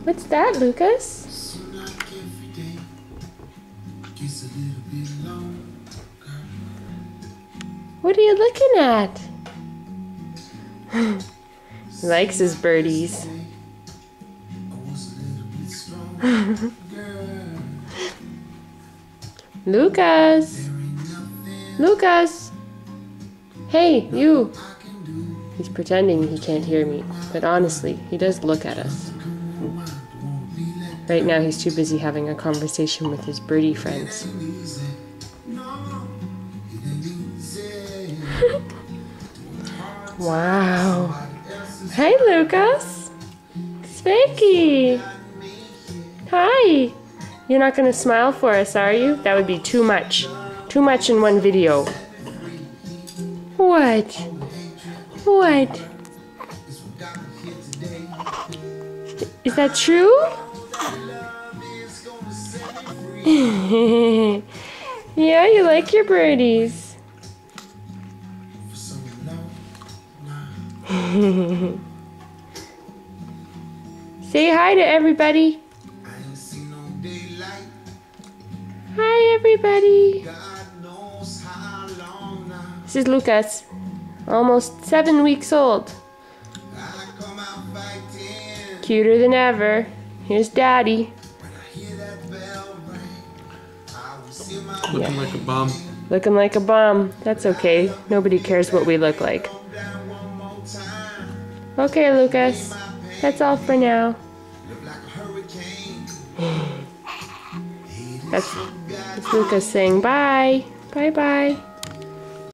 What's that, Lucas? What are you looking at? He likes his birdies. Lucas! Lucas! Hey, you! He's pretending he can't hear me, but honestly, he does look at us. Right now, he's too busy having a conversation with his birdie friends. Wow! Hey, Lucas! Spanky! Hi! You're not going to smile for us, are you? That would be too much. Too much in one video. What? What? Is that true? Yeah, you like your birdies. Say hi to everybody. Hi, everybody. This is Lukas, almost 7 weeks old. Cuter than ever. Here's Daddy. Looking like a bum. Looking like a bum. That's okay. Nobody cares what we look like. Okay, Lukas. That's all for now. That's Lukas saying bye. Bye-bye.